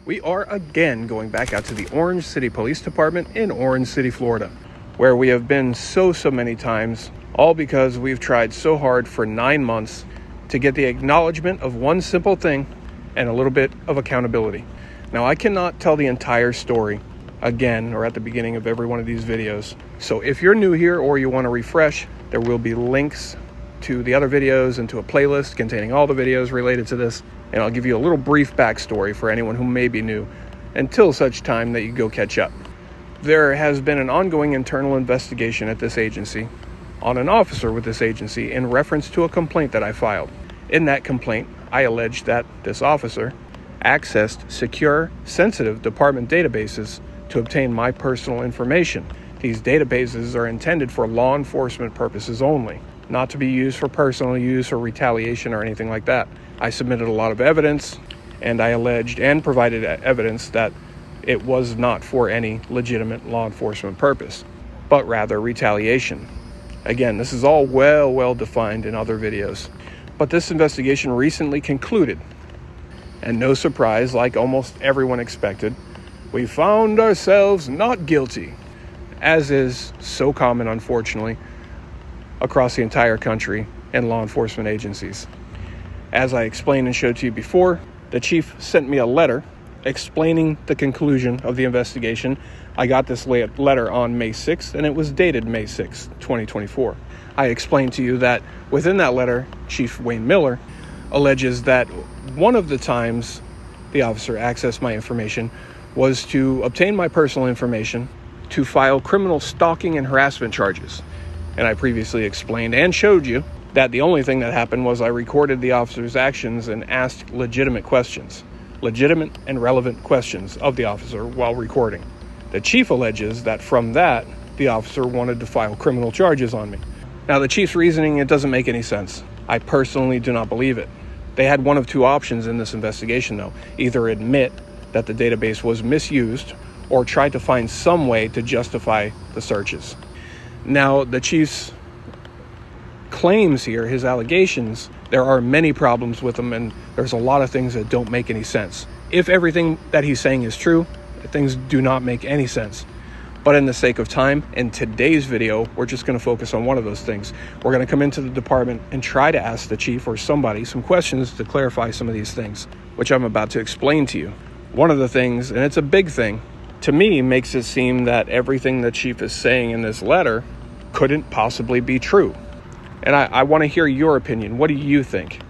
We are again going back out to the Orange City Police Department in Orange City, Florida, where we have been so many times, all because we've tried so hard for 9 months to get the acknowledgement of one simple thing and a little bit of accountability. Now, I cannot tell the entire story again or at the beginning of every one of these videos. So if you're new here or you want to refresh, there will be links to the other videos and to a playlist containing all the videos related to this. And I'll give you a little brief backstory for anyone who may be new until such time that you go catch up. There has been an ongoing internal investigation at this agency on an officer with this agency in reference to a complaint that I filed. In that complaint, I alleged that this officer accessed secure, sensitive department databases to obtain my personal information. These databases are intended for law enforcement purposes only, not to be used for personal use or retaliation or anything like that. I submitted a lot of evidence, and I alleged and provided evidence that it was not for any legitimate law enforcement purpose, but rather retaliation. Again, this is all well defined in other videos. But this investigation recently concluded, and no surprise, like almost everyone expected, we found ourselves not guilty, as is so common, unfortunately, across the entire country and law enforcement agencies. As I explained and showed to you before, the chief sent me a letter explaining the conclusion of the investigation. I got this letter on May 6th, and it was dated May 6th, 2024. I explained to you that within that letter, Chief Wayne Miller alleges that one of the times the officer accessed my information was to obtain my personal information to file criminal stalking and harassment charges. And I previously explained and showed you that the only thing that happened was I recorded the officer's actions and asked legitimate and relevant questions of the officer while recording. The chief alleges that from that, the officer wanted to file criminal charges on me. Now, the chief's reasoning, it doesn't make any sense. I personally do not believe it. They had one of two options in this investigation, though. Either admit that the database was misused or try to find some way to justify the searches. Now, the chief's claims here, his allegations, there are many problems with them, and there's a lot of things that don't make any sense. If everything that he's saying is true, things do not make any sense. But in the sake of time, in today's video, we're just going to focus on one of those things. We're going to come into the department and try to ask the chief or somebody some questions to clarify some of these things, which I'm about to explain to you. One of the things, and it's a big thing, to me makes it seem that everything the chief is saying in this letter couldn't possibly be true. And I want to hear your opinion. What do you think?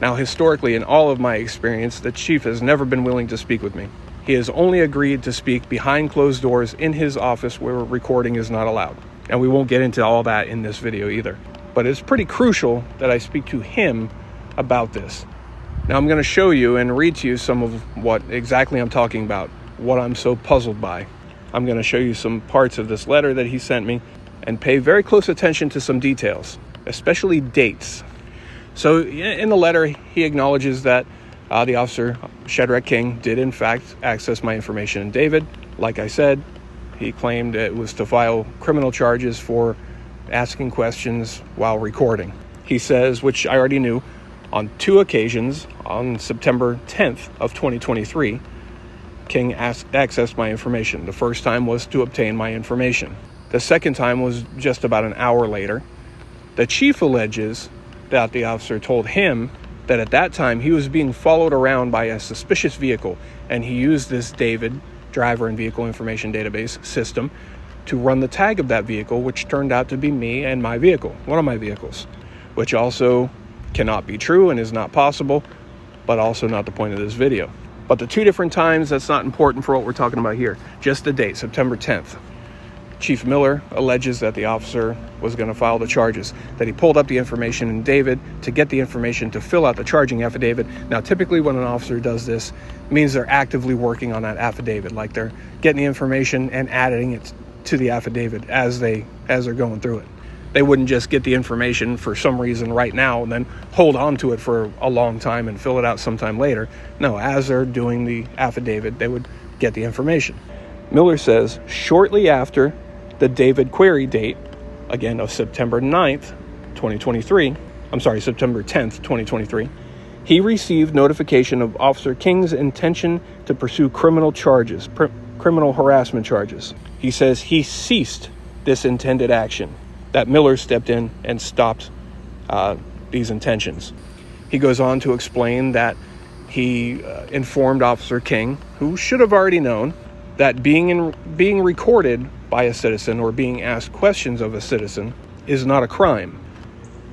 Now, historically, in all of my experience, the chief has never been willing to speak with me. He has only agreed to speak behind closed doors in his office where recording is not allowed. And we won't get into all that in this video either. But it's pretty crucial that I speak to him about this. Now, I'm going to show you and read to you some of what exactly I'm talking about, what I'm so puzzled by. I'm going to show you some parts of this letter that he sent me and pay very close attention to some details, especially dates. So in the letter, he acknowledges that the officer, Shadrach King, did in fact access my information in David. Like I said, he claimed it was to file criminal charges for asking questions while recording. He says, which I already knew, on 2 occasions, on September 10th of 2023, King accessed my information. The first time was to obtain my information. The second time was just about an hour later. The chief alleges that the officer told him that at that time he was being followed around by a suspicious vehicle, and he used this David driver and vehicle information database system to run the tag of that vehicle, which turned out to be me and my vehicle, one of my vehicles, which also cannot be true and is not possible, but also not the point of this video. But the 2 different times, that's not important for what we're talking about here. Just the date, September 10th. Chief Miller alleges that the officer was going to file the charges, that he pulled up the information in David to get the information to fill out the charging affidavit. Now, typically when an officer does this, it means they're actively working on that affidavit, like they're getting the information and adding it to the affidavit as they're going through it. They wouldn't just get the information for some reason right now and then hold on to it for a long time and fill it out sometime later. No, as they're doing the affidavit, they would get the information. Miller says shortly after the David query date, again of September 10th, 2023, He received notification of Officer King's intention to pursue criminal harassment charges. He says he ceased this intended action, that Miller stepped in and stopped these intentions. He goes on to explain that he informed Officer King, who should have already known, that being recorded by a citizen or being asked questions of a citizen is not a crime.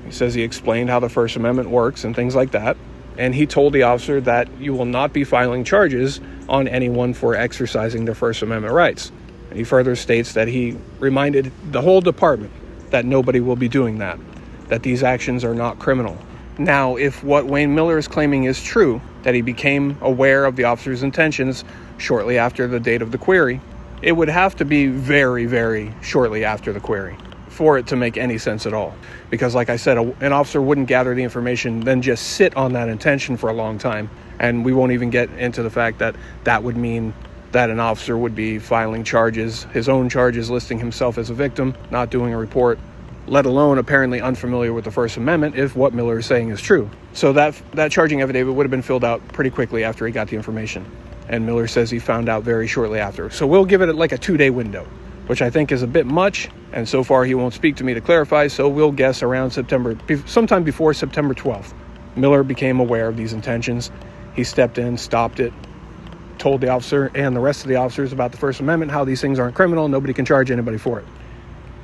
He says he explained how the First Amendment works and things like that. And he told the officer that you will not be filing charges on anyone for exercising their First Amendment rights. And he further states that he reminded the whole department that nobody will be doing that these actions are not criminal. Now, if what Wayne Miller is claiming is true, that he became aware of the officer's intentions shortly after the date of the query, it would have to be very, very shortly after the query for it to make any sense at all. Because like I said, an officer wouldn't gather the information, then just sit on that intention for a long time. And we won't even get into the fact that that would mean that an officer would be filing charges, his own charges, listing himself as a victim, not doing a report, let alone apparently unfamiliar with the First Amendment if what Miller is saying is true. So that charging affidavit would have been filled out pretty quickly after he got the information. And Miller says he found out very shortly after. So we'll give it like a 2-day window, which I think is a bit much. And so far he won't speak to me to clarify. So we'll guess around sometime before September 12th. Miller became aware of these intentions. He stepped in, stopped it, told the officer and the rest of the officers about the First Amendment, how these things aren't criminal, nobody can charge anybody for it.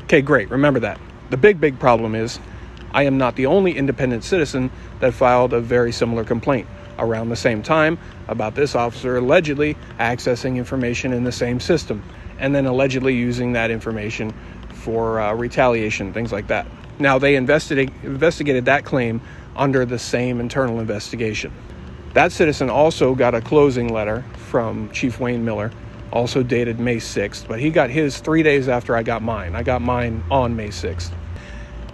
Okay, great. Remember that. The big problem is I am not the only independent citizen that filed a very similar complaint around the same time about this officer allegedly accessing information in the same system and then allegedly using that information for retaliation, things like that. Now, they investigated that claim under the same internal investigation. That citizen also got a closing letter from Chief Wayne Miller, also dated May 6th, but he got his 3 days after I got mine. I got mine on May 6th.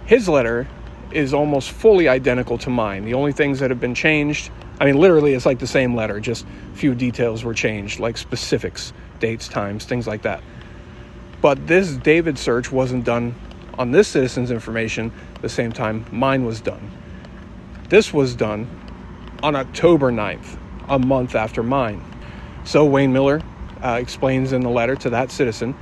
His letter is almost fully identical to mine. The only things that have been changed, I mean, literally it's like the same letter, just a few details were changed, like specifics, dates, times, things like that. But this David search wasn't done on this citizen's information the same time mine was done. This was done on October 9th, a month after mine. So Wayne Miller explains in the letter to that citizen,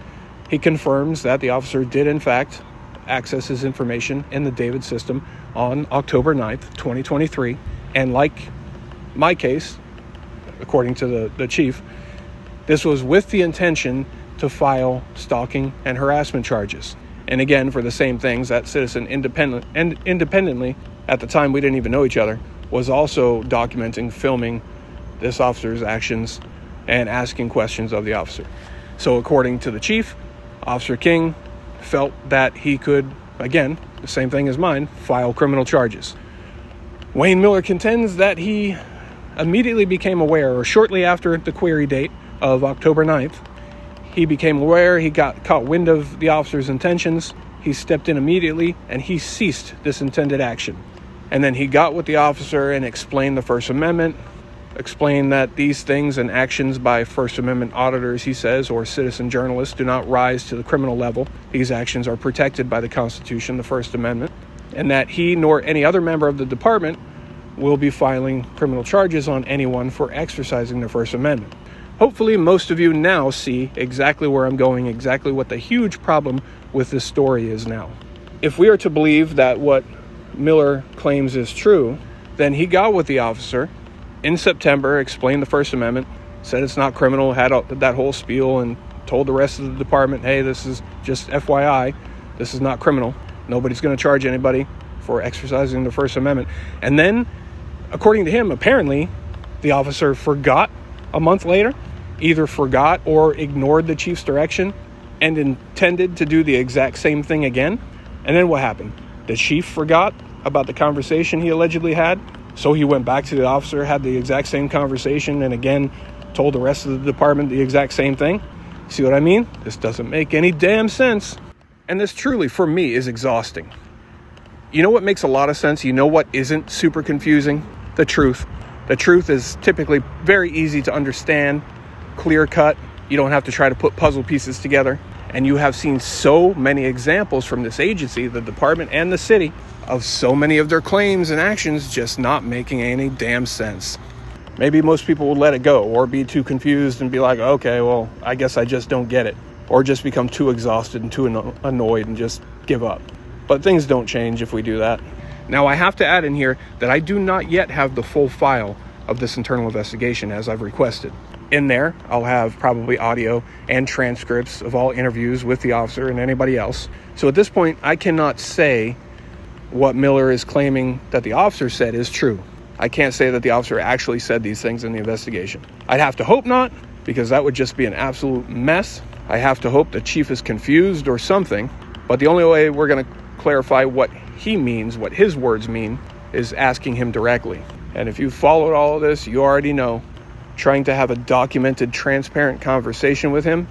he confirms that the officer did in fact access his information in the David system on October 9th, 2023. And like my case, according to the chief, this was with the intention to file stalking and harassment charges. And again, for the same things, that citizen independently, at the time we didn't even know each other, was also documenting, filming this officer's actions and asking questions of the officer. So according to the chief, Officer King felt that he could, again, the same thing as mine, file criminal charges. Wayne Miller contends that he immediately became aware, or shortly after the query date of October 9th, he became aware, he got caught wind of the officer's intentions, he stepped in immediately, and he ceased this intended action. And then he got with the officer and explained the First Amendment, explained that these things and actions by First Amendment auditors, he says, or citizen journalists do not rise to the criminal level. These actions are protected by the Constitution, the First Amendment, and that he nor any other member of the department will be filing criminal charges on anyone for exercising the First Amendment. Hopefully most of you now see exactly where I'm going, exactly what the huge problem with this story is now. If we are to believe that what Miller claims is true, then he got with the officer in September, explained the First Amendment, said it's not criminal, had that whole spiel, and told the rest of the department, hey, this is just FYI, this is not criminal. Nobody's going to charge anybody for exercising the First Amendment. And then, according to him, apparently, the officer forgot a month later, either forgot or ignored the chief's direction and intended to do the exact same thing again. And then what happened? The chief forgot about the conversation he allegedly had, so he went back to the officer, had the exact same conversation, and again told the rest of the department the exact same thing. See what I mean? This doesn't make any damn sense. And this truly, for me, is exhausting. You know what makes a lot of sense? You know what isn't super confusing? The truth. The truth is typically very easy to understand, clear cut. You don't have to try to put puzzle pieces together. And you have seen so many examples from this agency, the department and the city, of so many of their claims and actions just not making any damn sense. Maybe most people will let it go or be too confused and be like, okay, well, I guess I just don't get it. Or just become too exhausted and too annoyed and just give up. But things don't change if we do that. Now, I have to add in here that I do not yet have the full file of this internal investigation as I've requested. In there, I'll have probably audio and transcripts of all interviews with the officer and anybody else. So at this point, I cannot say what Miller is claiming that the officer said is true. I can't say that the officer actually said these things in the investigation. I'd have to hope not, because that would just be an absolute mess. I have to hope the chief is confused or something. But the only way we're going to clarify what he means, what his words mean, is asking him directly. And if you've followed all of this, you already know trying to have a documented, transparent conversation with him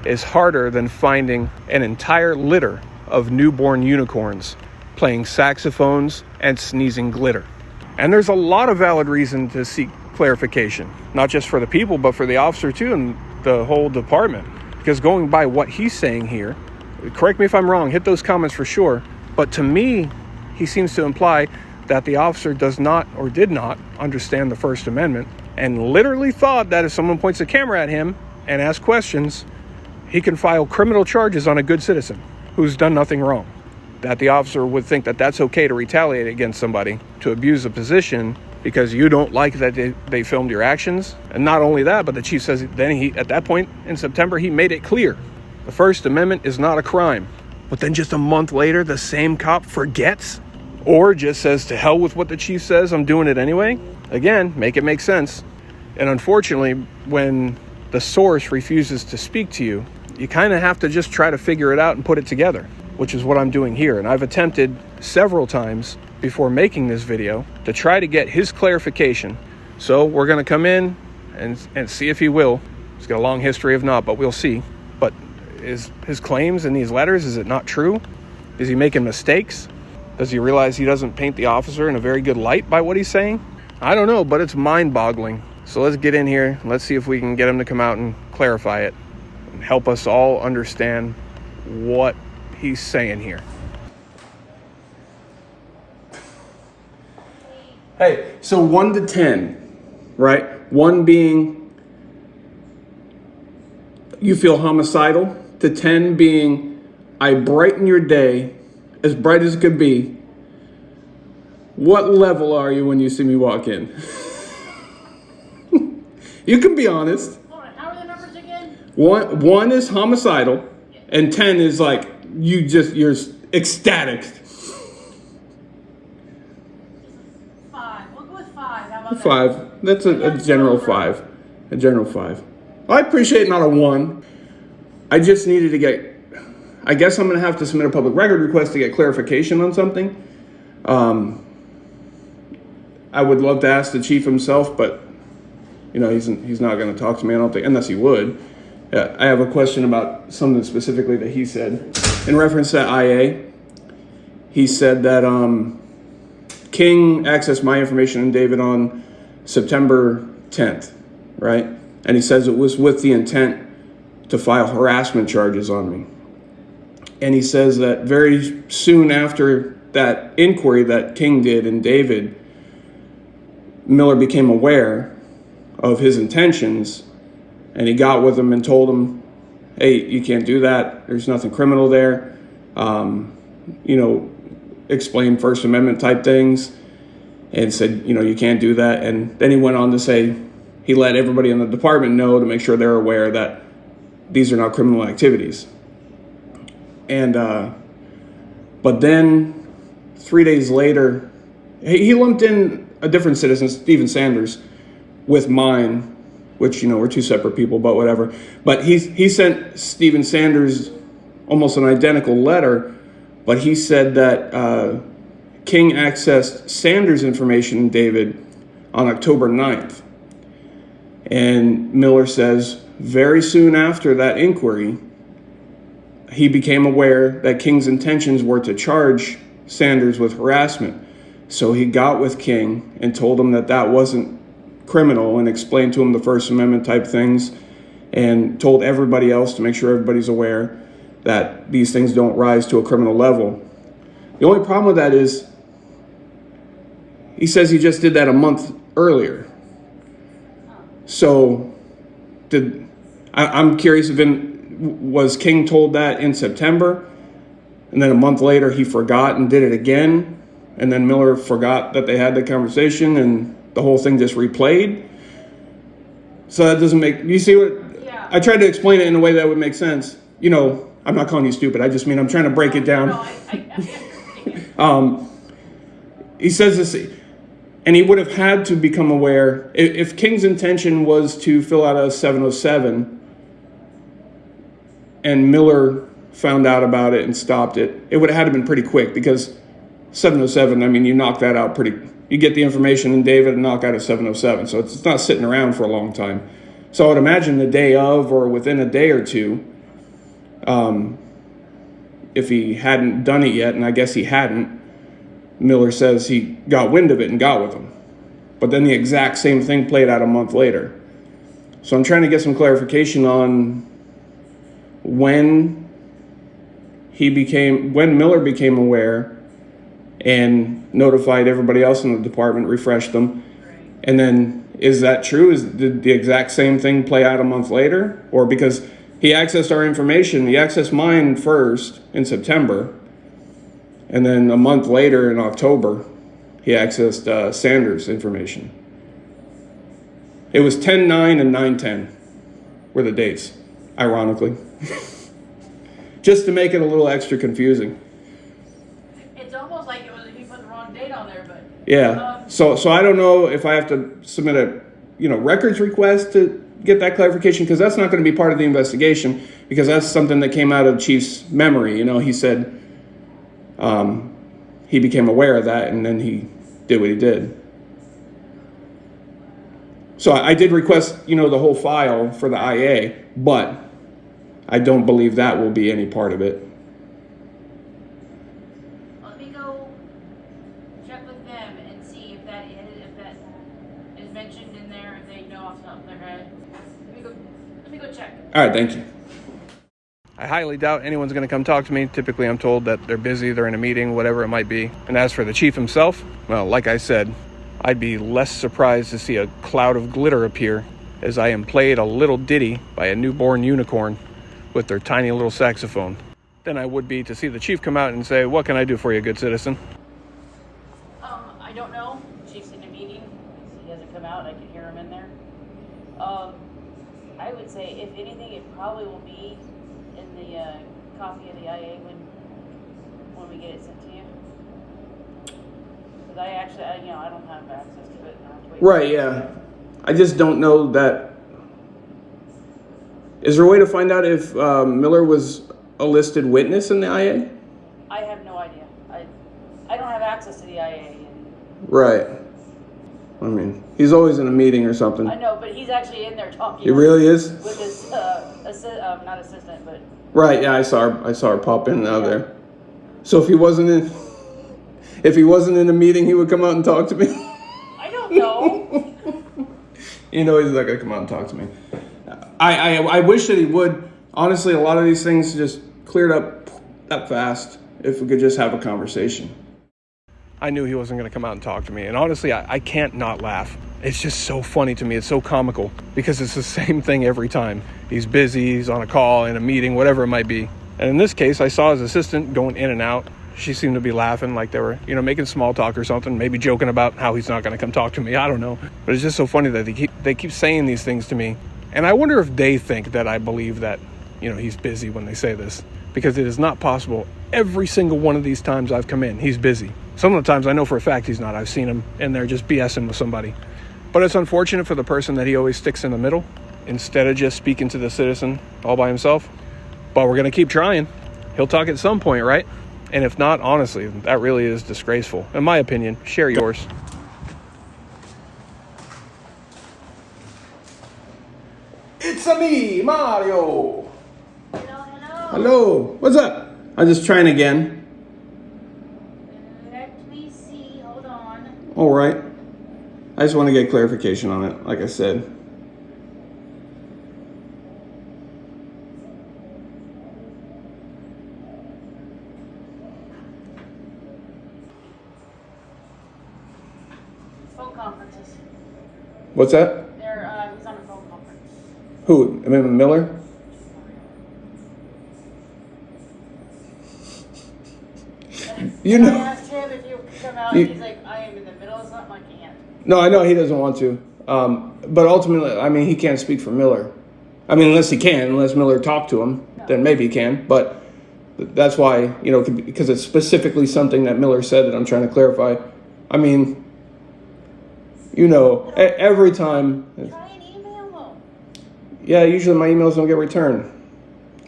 is harder than finding an entire litter of newborn unicorns playing saxophones and sneezing glitter. And there's a lot of valid reason to seek clarification, not just for the people, but for the officer too, and the whole department. Because going by what he's saying here, correct me if I'm wrong, hit those comments for sure, but to me, he seems to imply that the officer does not or did not understand the First Amendment and literally thought that if someone points a camera at him and asks questions, he can file criminal charges on a good citizen who's done nothing wrong. That the officer would think that that's okay to retaliate against somebody, to abuse a position because you don't like that they filmed your actions. And not only that, but the chief says then at that point in September, he made it clear the First Amendment is not a crime. But then just a month later, the same cop forgets or just says to hell with what the chief says, I'm doing it anyway. Again, make it make sense. And unfortunately, when the source refuses to speak to you, you kind of have to just try to figure it out and put it together, which is what I'm doing here. And I've attempted several times before making this video to try to get his clarification. So we're going to come in and see if he will. He's got a long history of not, but we'll see. But is his claims in these letters, is it not true? Is he making mistakes? Does he realize he doesn't paint the officer in a very good light by what he's saying? I don't know, but it's mind-boggling. So let's get in here. Let's see if we can get him to come out and clarify it and help us all understand what he's saying here. Hey, so 1 to 10, right? 1 being you feel homicidal, to 10 being I brighten your day as bright as it could be. What level are you when you see me walk in? You can be honest. All right, how are the numbers again? One is homicidal, and 10 is like you're ecstatic. 5. We'll go with 5. How about 5. That's a general 5. A general 5. I appreciate not a 1. I just needed to get. I guess I'm going to have to submit a public record request to get clarification on something. I would love to ask the chief himself, but he's not going to talk to me, I don't think, unless he would. I have a question about something specifically that he said. In reference to IA, he said that King accessed my information and David on September 10th, right? And he says it was with the intent to file harassment charges on me. And he says that very soon after that inquiry that King did and David, Miller became aware of his intentions, and he got with him and told him, hey, you can't do that. There's nothing criminal there. Explain First Amendment type things and said, you can't do that. And then he went on to say he let everybody in the department know to make sure they're aware that these are not criminal activities. And, but then 3 days later, he lumped in a different citizen, Stephen Sanders, with mine, which, we're two separate people, but whatever. But he sent Stephen Sanders almost an identical letter, but he said that King accessed Sanders' information in David on October 9th. And Miller says very soon after that inquiry, he became aware that King's intentions were to charge Sanders with harassment. So he got with King and told him that wasn't criminal and explained to him the First Amendment type things and told everybody else to make sure everybody's aware that these things don't rise to a criminal level. The only problem with that is he says he just did that a month earlier. So, I'm curious if was King told that in September, and then a month later he forgot and did it again, and then Miller forgot that they had the conversation, and the whole thing just replayed. So that doesn't make, you see what, Yeah. I tried to explain it in a way that would make sense. You know, I'm not calling you stupid, I just mean I'm trying to break it down. No, I understand. He says this, and he would have had to become aware, if King's intention was to fill out a 707, and Miller found out about it and stopped it, it would have had to been pretty quick, because 707, I mean, you knock that out you get the information in David and knock out a 707, so it's not sitting around for a long time. So I would imagine the day of, or within a day or two, if he hadn't done it yet, and I guess he hadn't, Miller says he got wind of it and got with him. But then the exact same thing played out a month later. So I'm trying to get some clarification on when Miller became aware and notified everybody else in the department, refreshed them. And then, is that true? Did the exact same thing play out a month later? Or because he accessed our information, he accessed mine first in September, and then a month later in October, he accessed Sanders' information. It was 10/9 and 9/10 were the dates, ironically. Just to make it a little extra confusing. It's almost like it was he put the wrong date on there, but Yeah. So I don't know if I have to submit a records request to get that clarification, because that's not going to be part of the investigation, because that's something that came out of Chief's memory. He said he became aware of that, and then he did what he did. So I did request the whole file for the IA, but I don't believe that will be any part of it. let me go check with them and see if that is mentioned in there, if they know off the top of their head. Let me go check. All right, thank you. I highly doubt anyone's going to come talk to me. Typically, I'm told that they're busy, they're in a meeting, whatever it might be. And as for the chief himself, well, like I said, I'd be less surprised to see a cloud of glitter appear as I am played a little ditty by a newborn unicorn with their tiny little saxophone than I would be to see the chief come out and say, "What can I do for you, good citizen?" I don't know. Chief's in a meeting. He hasn't come out. I can hear him in there. I would say, if anything, it probably will be in the copy of the IA when we get it sent to you. Because I don't have access to it. I have to wait. Right, yeah. I just don't know that. Is there a way to find out if Miller was a listed witness in the IA? I have no idea. I don't have access to the IA. Right. I mean, he's always in a meeting or something. I know, but he's actually in there talking. He really is? With his not assistant, but Right, yeah, I saw her pop in and out of there. So if he wasn't in a meeting, he would come out and talk to me? I don't know. He's not gonna come out and talk to me. I wish that he would. Honestly, a lot of these things just cleared up that fast if we could just have a conversation. I knew he wasn't going to come out and talk to me. And honestly, I can't not laugh. It's just so funny to me. It's so comical because it's the same thing every time. He's busy, he's on a call, in a meeting, whatever it might be. And in this case, I saw his assistant going in and out. She seemed to be laughing like they were, making small talk or something, maybe joking about how he's not going to come talk to me. I don't know. But it's just so funny that they keep saying these things to me. And I wonder if they think that I believe that, he's busy when they say this. Because it is not possible. Every single one of these times I've come in, he's busy. Some of the times I know for a fact he's not. I've seen him in there just BSing with somebody. But it's unfortunate for the person that he always sticks in the middle instead of just speaking to the citizen all by himself. But we're going to keep trying. He'll talk at some point, right? And if not, honestly, that really is disgraceful. In my opinion, share yours. It's me, Mario. Hello. Hello. What's up? I'm just trying again. Let me see. Hold on. All right. I just want to get clarification on it, like I said. conferences. What's that? He's on a phone conference. Who? I mean, Miller? You I know. asked him if you could come out, and he's like, I am in the middle of something, I can't. No, I know he doesn't want to. But ultimately, I mean, he can't speak for Miller. I mean, unless Miller talked to him, then maybe he can. But that's why, you know, because it's specifically something that Miller said that I'm trying to clarify. I mean, you know, every time. Try and email him. Yeah, usually my emails don't get returned.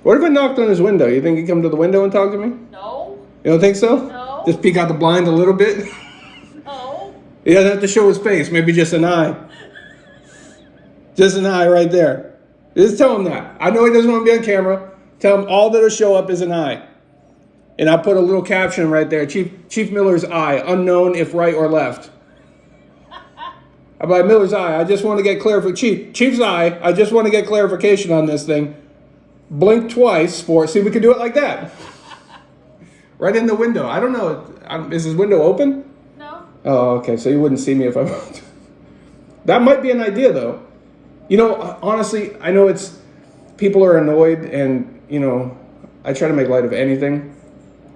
What if I knocked on his window? You think he'd come to the window and talk to me? No. You don't think so? No. Just peek out the blind a little bit? No. He doesn't have to show his face. Maybe just an eye. Just an eye right there. Just tell him that. I know he doesn't want to be on camera. Tell him all that'll show up is an eye. And I put a little caption right there. Chief Miller's eye, unknown if right or left. About Miller's eye, I just want to get clarification. Chief's eye, I just want to get clarification on this thing. Blink twice for, see if we can do it like that. Right in the window. I don't know. Is his window open? No. Oh, okay. So you wouldn't see me if I moved. That might be an idea, though. You know, honestly, I know people are annoyed, and, you know, I try to make light of anything,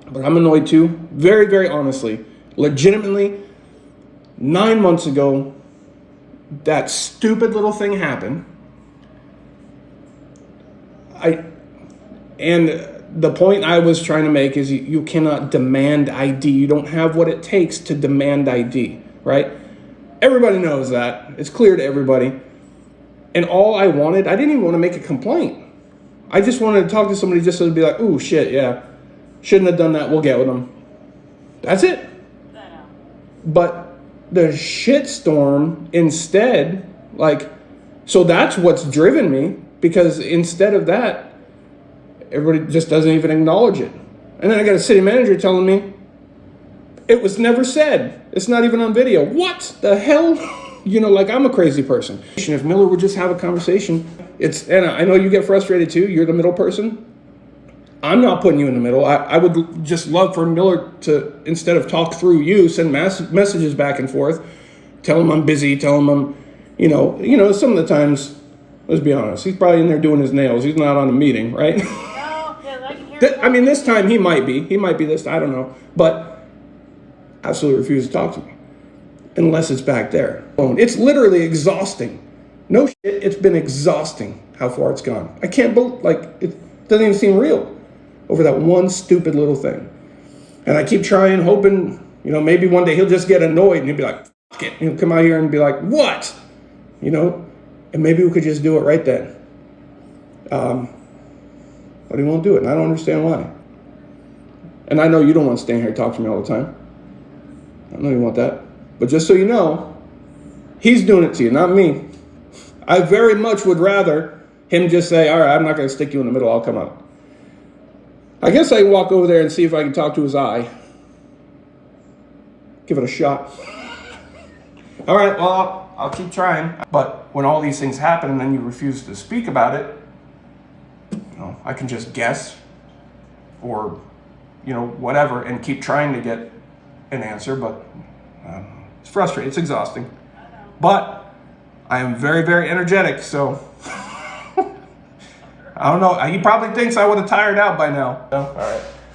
but I'm annoyed too. Very, very honestly. Legitimately, 9 months ago, that stupid little thing happened. And the point I was trying to make is you cannot demand ID. You don't have what it takes to demand ID, right? Everybody knows that. It's clear to everybody. And all I didn't even want to make a complaint. I just wanted to talk to somebody just so to be like, ooh, shit, yeah. Shouldn't have done that. We'll get with them. That's it. I know. But the shitstorm instead, like, so that's what's driven me, because instead of that, everybody just doesn't even acknowledge it. And then I got a city manager telling me it was never said. It's not even on video. What the hell? You know, like I'm a crazy person. If Miller would just have a conversation, and I know you get frustrated too. You're the middle person. I'm not putting you in the middle. I would just love for Miller to, instead of talk through you, send messages back and forth. Tell him I'm busy. Tell him I'm, you know, some of the times, let's be honest, he's probably in there doing his nails. He's not on a meeting, right? No, because I can hear I mean, this time he might be. He might be this, I don't know. But absolutely refuse to talk to me. Unless it's back there. It's literally exhausting. No shit, it's been exhausting how far it's gone. I can't believe, like, it doesn't even seem real over that one stupid little thing. And I keep trying, hoping, you know, maybe one day he'll just get annoyed and he'll be like, fuck it. He'll come out here and be like, what? You know? And maybe we could just do it right then. But he won't do it, and I don't understand why. And I know you don't want to stand here and talk to me all the time. I know you want that. But just so you know, he's doing it to you, not me. I very much would rather him just say, all right, I'm not going to stick you in the middle, I'll come out. I guess I can walk over there and see if I can talk to his eye. Give it a shot. All right, well, I'll keep trying. But when all these things happen and then you refuse to speak about it, you know, I can just guess or, you know, whatever, and keep trying to get an answer, but it's frustrating, it's exhausting. But I am very, very energetic, so I don't know. He probably thinks I would have tired out by now. All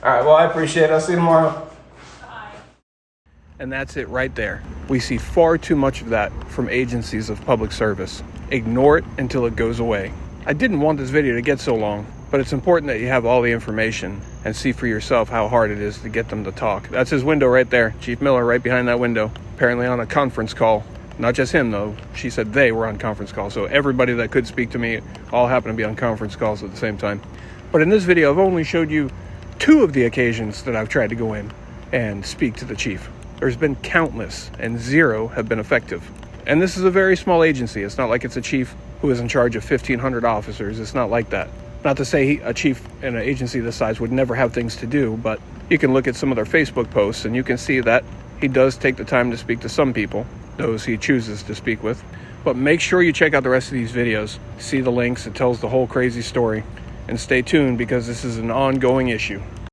right, well, I appreciate it. I'll see you tomorrow. Bye. And that's it right there. We see far too much of that from agencies of public service. Ignore it until it goes away. I didn't want this video to get so long, but it's important that you have all the information and see for yourself how hard it is to get them to talk. That's his window right there. Chief Miller right behind that window, apparently on a conference call. Not just him, though. She said they were on conference call. So everybody that could speak to me all happened to be on conference calls at the same time. But in this video, I've only showed you 2 of the occasions that I've tried to go in and speak to the chief. There's been countless, and 0 have been effective. And this is a very small agency. It's not like it's a chief who is in charge of 1,500 officers. It's not like that. Not to say a chief in an agency this size would never have things to do, but you can look at some of their Facebook posts and you can see that he does take the time to speak to some people, those he chooses to speak with. But make sure you check out the rest of these videos, see the links, it tells the whole crazy story, and stay tuned because this is an ongoing issue.